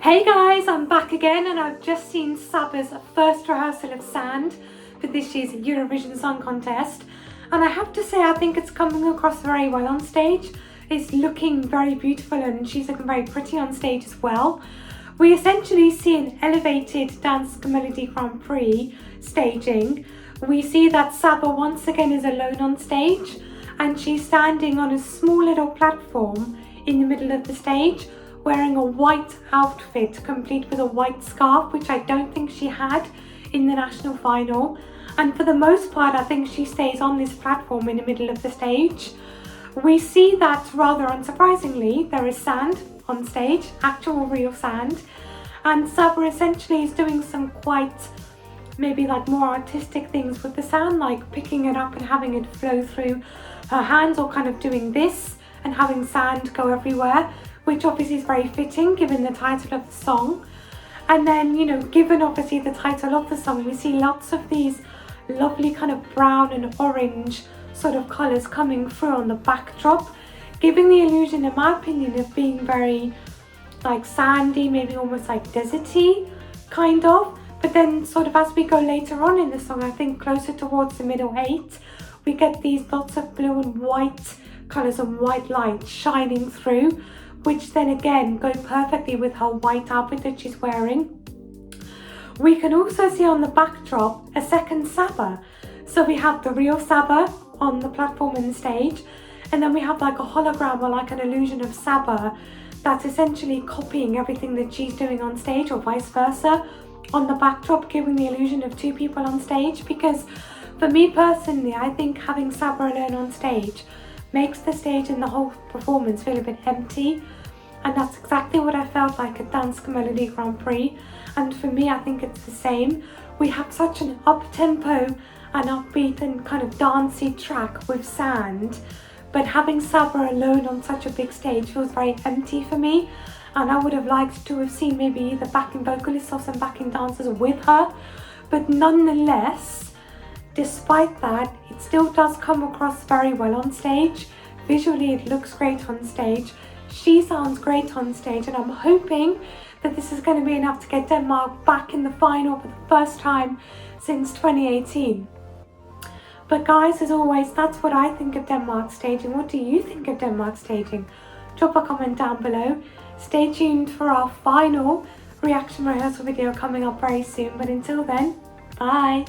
Hey guys, I'm back again and I've just seen Saba's first rehearsal of Sand for this year's Eurovision Song Contest, and I have to say I think it's coming across very well on stage. It's looking very beautiful and she's looking very pretty on stage as well. We essentially see an elevated Dance Melody Grand Prix staging. We see that Saba once again is alone on stage and she's standing on a small little platform in the middle of the stage, wearing a white outfit complete with a white scarf, which I don't think she had in the national final. And for the most part, I think she stays on this platform in the middle of the stage. We see that, rather unsurprisingly, there is sand on stage, actual real sand. And Saba essentially is doing some quite, maybe like more artistic things with the sand, like picking it up and having it flow through her hands, or kind of doing this and having sand go everywhere, which obviously is very fitting given the title of the song. And then, you know, given obviously the title of the song, we see lots of these lovely kind of brown and orange sort of colours coming through on the backdrop, giving the illusion, in my opinion, of being very like sandy, maybe almost like deserty kind of. But then sort of as we go later on in the song, I think closer towards the middle 8, we get these lots of blue and white colours and white light shining through, which then again go perfectly with her white outfit that she's wearing. We can also see on the backdrop a second Saba. So we have the real Saba on the platform and the stage, and then we have like a hologram or like an illusion of Saba that's essentially copying everything that she's doing on stage, or vice versa, on the backdrop, giving the illusion of two people on stage. Because for me personally, I think having Saba alone on stage makes the stage and the whole performance feel a bit empty, and that's exactly what I felt like at Dance Melody Grand Prix. And for me, I think it's the same. We have such an up-tempo and upbeat and kind of dancey track with Sand, but having Saba alone on such a big stage feels very empty for me, and I would have liked to have seen maybe either backing vocalists or some backing dancers with her. But nonetheless, despite that, it still does come across very well on stage. Visually, it looks great on stage. She sounds great on stage, and I'm hoping that this is going to be enough to get Denmark back in the final for the first time since 2018. But guys, as always, that's what I think of Denmark staging. What do you think of Denmark staging? Drop a comment down below. Stay tuned for our final reaction rehearsal video coming up very soon. But until then, bye!